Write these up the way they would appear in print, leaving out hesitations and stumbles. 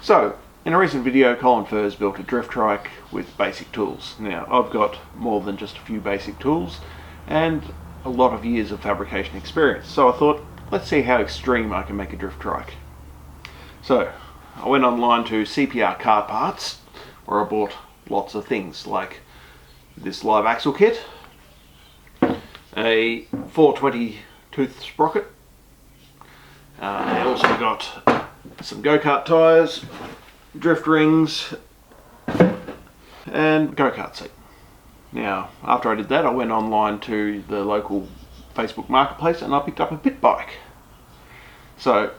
So, in a recent video, Colin Furze built a drift trike with basic tools. Now, I've got more than just a few basic tools and a lot of years of fabrication experience. So I thought, let's see how extreme I can make a drift trike. So, I went online to CPR car parts, where I bought lots of things like this live axle kit, a 420 tooth sprocket. I also got some Gokart tyres, drift rings, and Gokart seat. Now, after I did that, I went online to the local Facebook marketplace and I picked up a pit bike. So,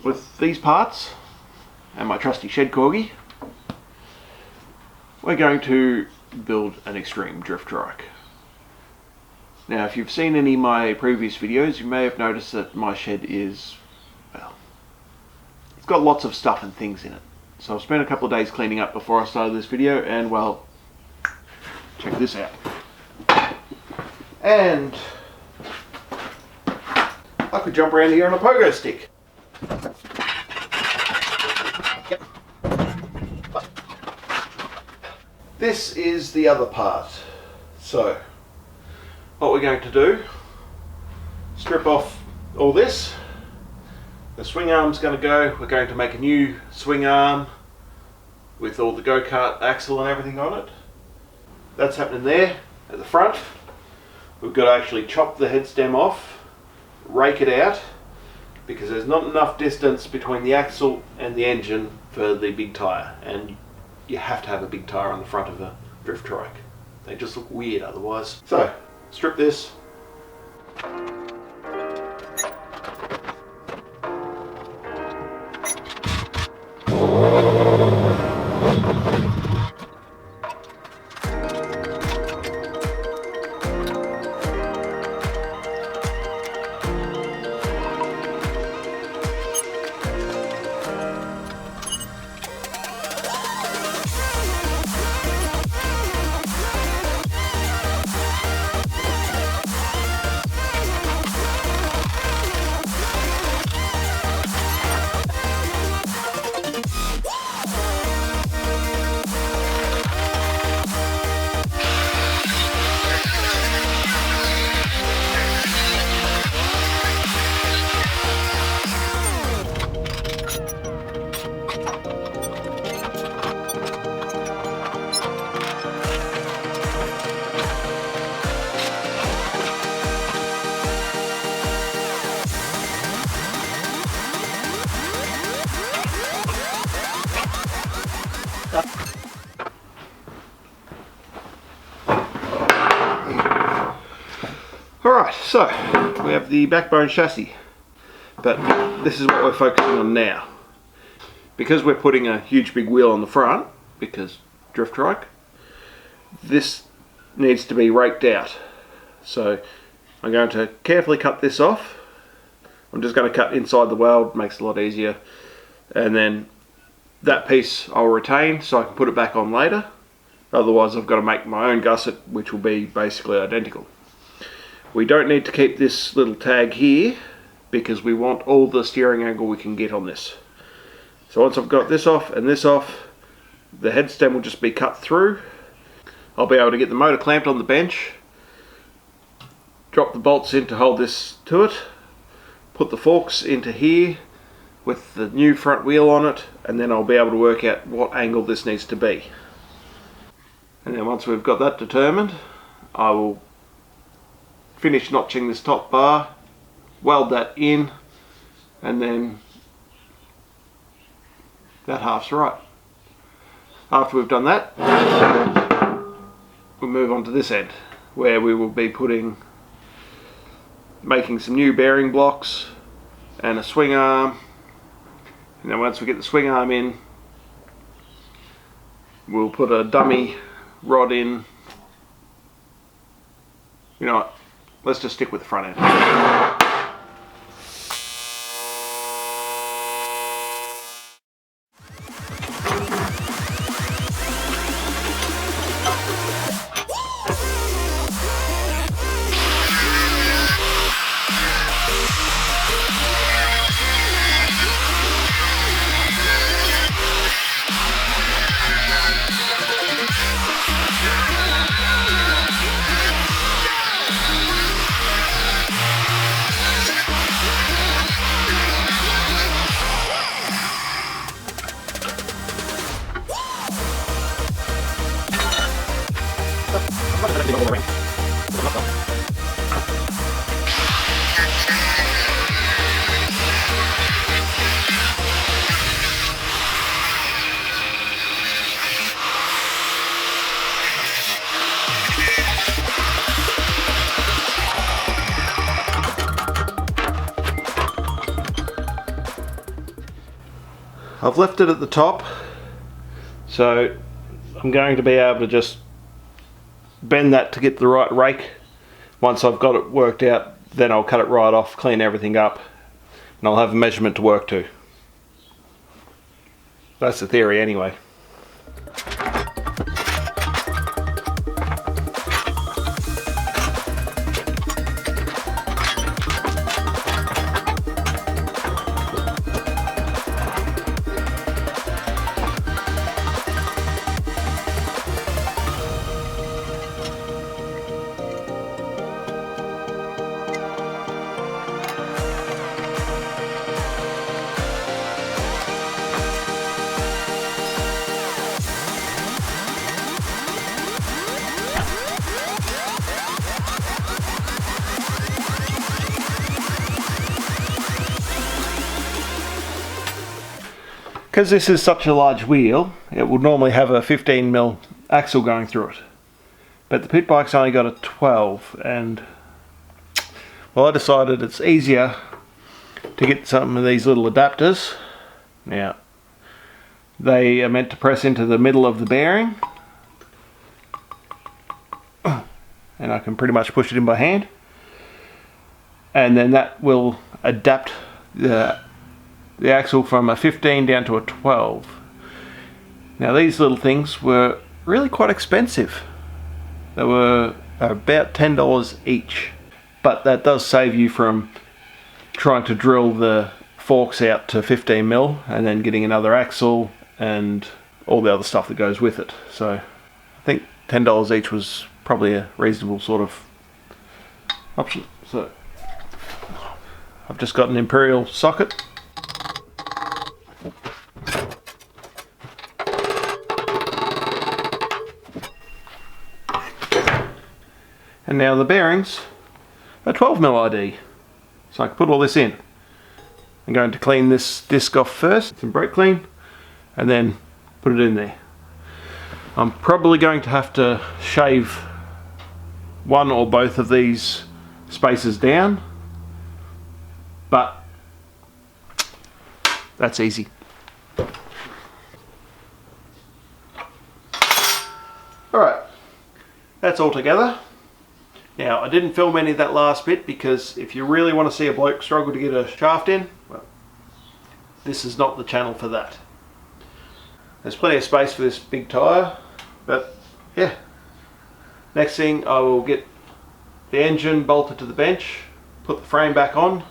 with these parts and my trusty shed corgi, we're going to build an extreme drift trike. Now, if you've seen any of my previous videos, you may have noticed that my shed is, well, it's got lots of stuff and things in it. So I've spent a couple of days cleaning up before I started this video, and well, check this out. And I could jump around here on a pogo stick. This is the other part. So, what we're going to do, strip off all this. The swing arm's going to go. We're going to make a new swing arm with all the Gokart axle and everything on it. That's happening there at the front. We've got to actually chop the head stem off, rake it out, because there's not enough distance between the axle and the engine for the big tyre, and you have to have a big tyre on the front of a drift trike. They just look weird otherwise. So, strip this. Alright, so we have the backbone chassis, but this is what we're focusing on now. Because we're putting a huge big wheel on the front, because drift trike, this needs to be raked out. So I'm going to carefully cut this off. I'm just going to cut inside the weld, makes it a lot easier. And then that piece I'll retain so I can put it back on later. Otherwise I've got to make my own gusset, which will be basically identical. We don't need to keep this little tag here because we want all the steering angle we can get on this. So once I've got this off and this off, the head stem will just be cut through. I'll be able to get the motor clamped on the bench, drop the bolts in to hold this to it, put the forks into here with the new front wheel on it, and then I'll be able to work out what angle this needs to be. And then once we've got that determined, I will finish notching this top bar, weld that in, and then that half's right. After we've done that, we'll move on to this end, where we will be making some new bearing blocks and a swing arm. And then once we get the swing arm in, we'll put a dummy rod in. You know what? Let's just stick with the front end. I've left it at the top, so I'm going to be able to just bend that to get the right rake. Once I've got it worked out, then I'll cut it right off, clean everything up, and I'll have a measurement to work to. That's the theory anyway. Because this is such a large wheel, it would normally have a 15mm axle going through it. But the pit bike's only got a 12, and well, I decided it's easier to get some of these little adapters. Now, they are meant to press into the middle of the bearing, and I can pretty much push it in by hand, and then that will adapt the axle from a 15 down to a 12. Now these little things were really quite expensive. They were about $10 each, but that does save you from trying to drill the forks out to 15mm and then getting another axle and all the other stuff that goes with it. So I think $10 each was probably a reasonable sort of option. So I've just got an imperial socket. And now the bearings are 12mm ID. So I can put all this in. I'm going to clean this disc off first, some brake clean, and then put it in there. I'm probably going to have to shave one or both of these spaces down, but that's easy. Alright, that's all together. Now, I didn't film any of that last bit because if you really want to see a bloke struggle to get a shaft in, well, this is not the channel for that. There's plenty of space for this big tyre, but yeah. Next thing, I will get the engine bolted to the bench, put the frame back on,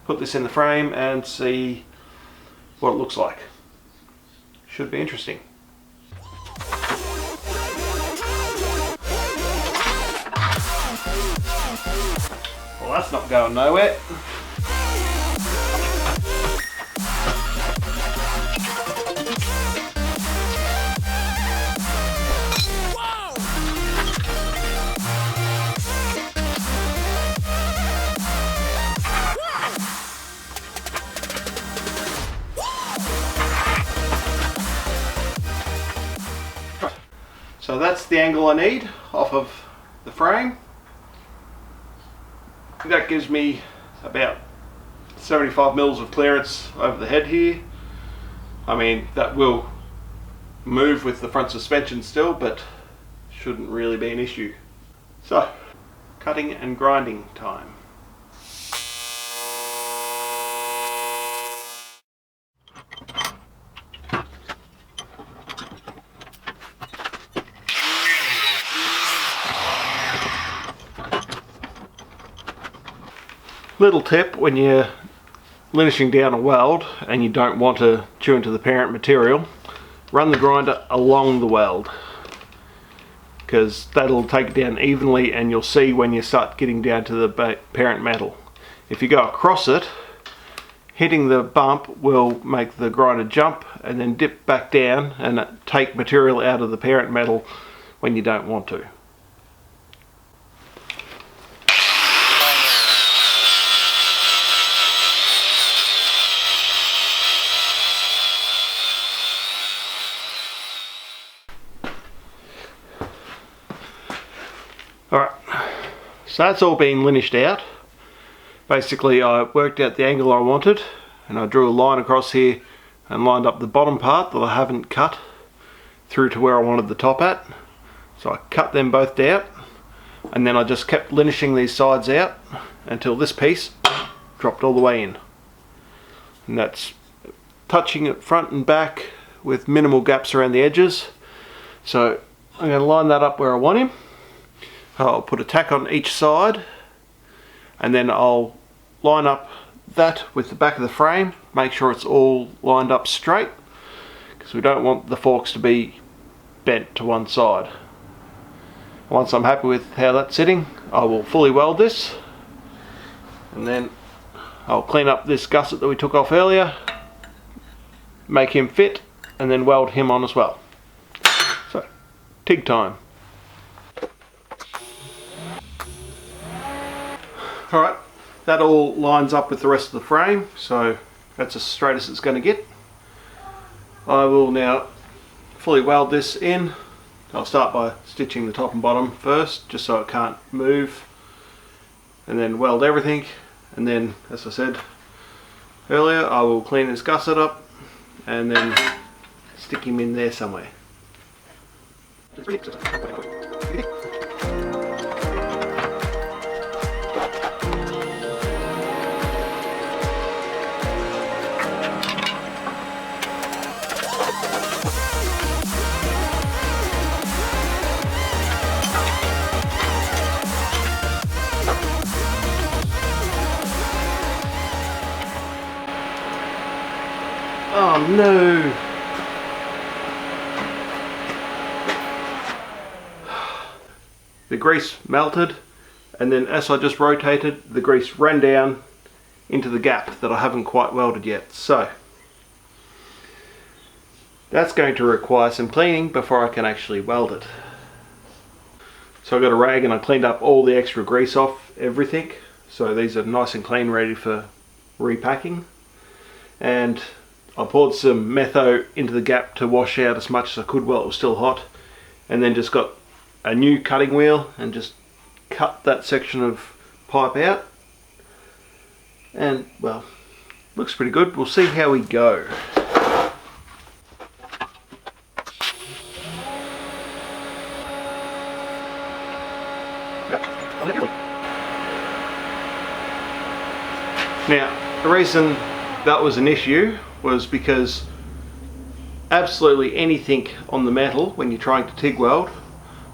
put this in the frame and see what it looks like. Should be interesting. Well, that's not going nowhere. So that's the angle I need off of the frame. That gives me about 75mm of clearance over the head here. I mean, that will move with the front suspension still, but shouldn't really be an issue. So, cutting and grinding time. Little tip when you're linishing down a weld and you don't want to chew into the parent material, run the grinder along the weld, because that'll take it down evenly and you'll see when you start getting down to the parent metal. If you go across it, hitting the bump will make the grinder jump and then dip back down and take material out of the parent metal when you don't want to. Alright, so that's all been linished out. Basically I worked out the angle I wanted and I drew a line across here and lined up the bottom part that I haven't cut through to where I wanted the top at. So I cut them both out, and then I just kept linishing these sides out until this piece dropped all the way in. And that's touching it front and back with minimal gaps around the edges. So I'm going to line that up where I want him. I'll put a tack on each side, and then I'll line up that with the back of the frame, make sure it's all lined up straight, because we don't want the forks to be bent to one side. Once I'm happy with how that's sitting, I will fully weld this, and then I'll clean up this gusset that we took off earlier, make him fit, and then weld him on as well. So, TIG time. Alright, that all lines up with the rest of the frame, so that's as straight as it's going to get. I will now fully weld this in. I'll start by stitching the top and bottom first, just so it can't move, and then weld everything, and then, as I said earlier, I will clean this gusset up and then stick him in there somewhere. Oh no! The grease melted, and then as I just rotated, the grease ran down into the gap that I haven't quite welded yet. So that's going to require some cleaning before I can actually weld it. So I got a rag and I cleaned up all the extra grease off everything. So these are nice and clean, ready for repacking. And I poured some metho into the gap to wash out as much as I could while it was still hot, and then just got a new cutting wheel and just cut that section of pipe out, and well, looks pretty good. We'll see how we go. Now, the reason that was an issue was because absolutely anything on the metal when you're trying to TIG weld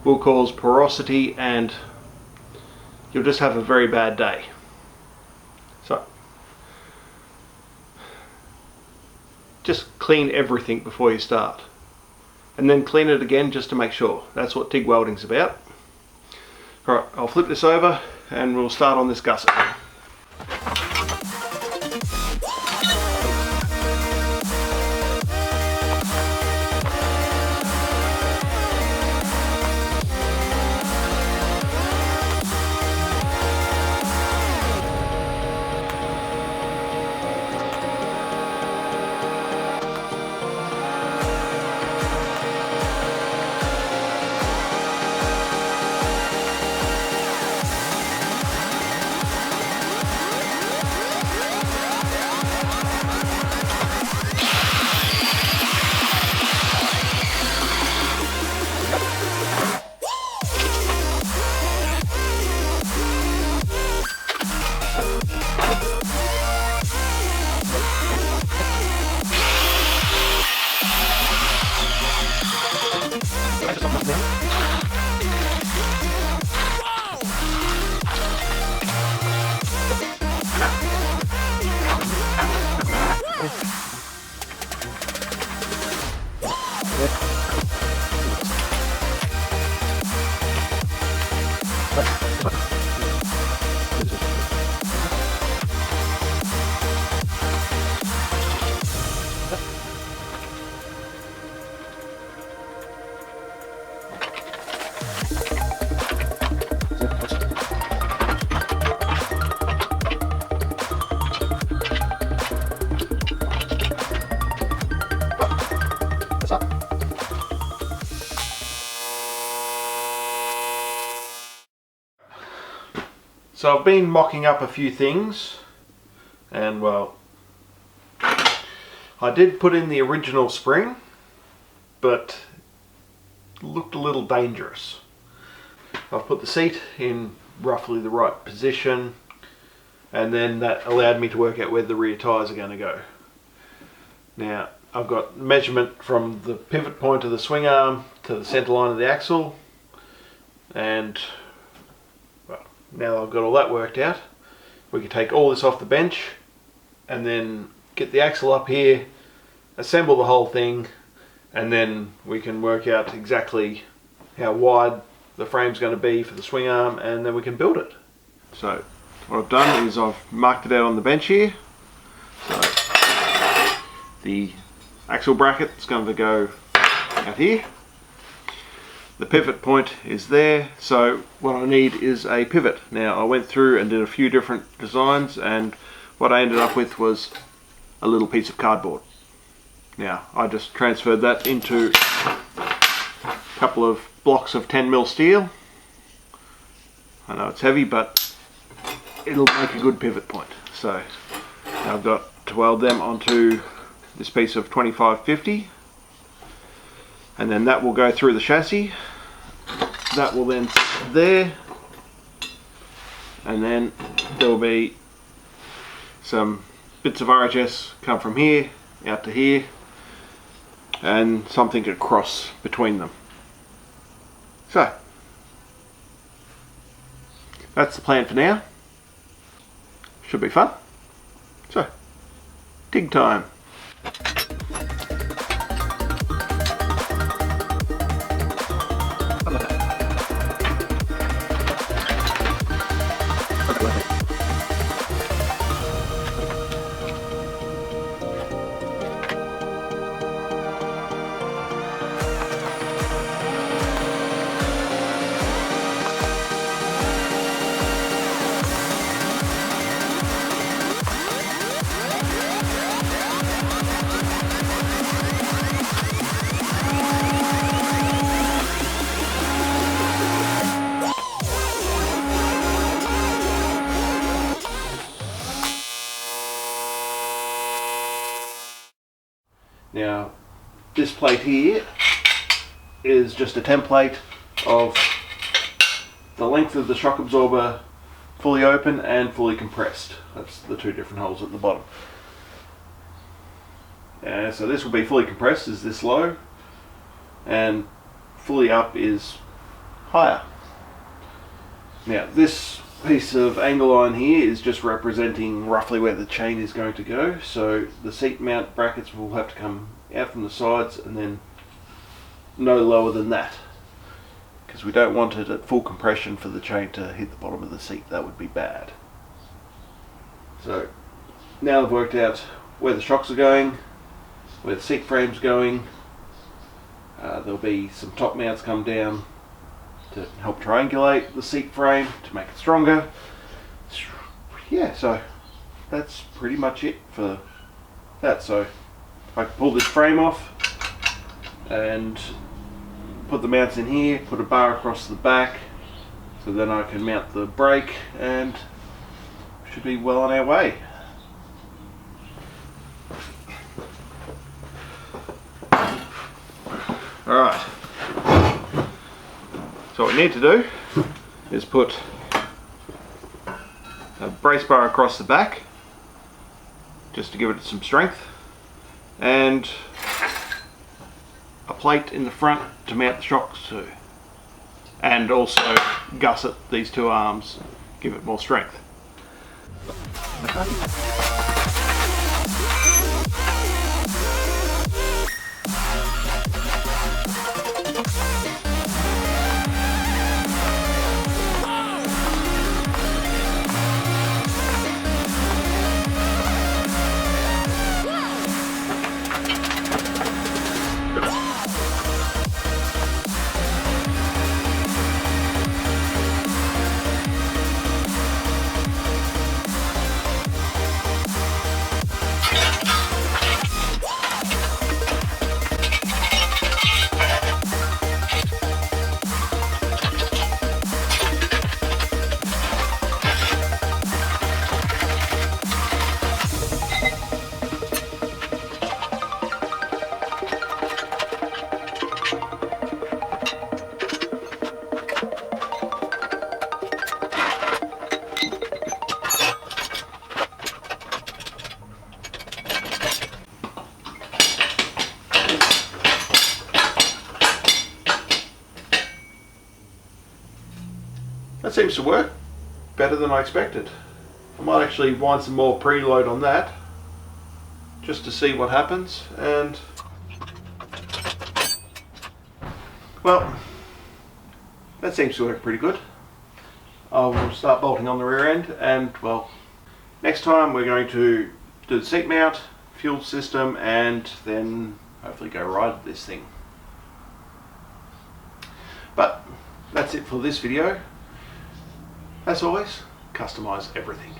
will cause porosity, and you'll just have a very bad day. So just clean everything before you start, and then clean it again just to make sure. That's what TIG welding's about. Alright, I'll flip this over and we'll start on this gusset. So I've been mocking up a few things, and well, I did put in the original spring, but it looked a little dangerous. I've put the seat in roughly the right position, and then that allowed me to work out where the rear tyres are going to go. Now I've got measurement from the pivot point of the swing arm to the centre line of the axle, and well, now that I've got all that worked out, we can take all this off the bench and then get the axle up here, assemble the whole thing, and then we can work out exactly how wide the frame's going to be for the swing arm, and then we can build it. So what I've done is I've marked it out on the bench here. So the axle bracket is going to go out here. The pivot point is there, so what I need is a pivot. Now I went through and did a few different designs, and what I ended up with was a little piece of cardboard. Now I just transferred that into a couple of blocks of 10mm steel. I know it's heavy, but it'll make a good pivot point. So now I've got to weld them onto this piece of 2550, and then that will go through the chassis. That will then sit there, and then there will be some bits of RHS come from here out to here, and something across between them. So that's the plan for now. Should be fun. So dig time. Now this plate here is just a template of the length of the shock absorber fully open and fully compressed. That's the two different holes at the bottom. So this will be fully compressed is this low, and fully up is higher. Now this piece of angle line here is just representing roughly where the chain is going to go, so the seat mount brackets will have to come out from the sides and then no lower than that, because we don't want it at full compression for the chain to hit the bottom of the seat. That would be bad. So now I've worked out where the shocks are going, where the seat frame's going. There'll be some top mounts come down to help triangulate the seat frame to make it stronger. Yeah, so that's pretty much it for that. So I can pull this frame off and put the mounts in here, put a bar across the back, so then I can mount the brake, and should be well on our way. Alright, so what we need to do is put a brace bar across the back just to give it some strength, and a plate in the front to mount the shocks to, and also gusset these two arms, give it more strength. seems to work better than I expected. I might actually wind some more preload on that just to see what happens, and well, that seems to work pretty good. I'll start bolting on the rear end, and well, next time we're going to do the seat mount, fuel system, and then hopefully go ride this thing. But that's it for this video. As always, customize everything.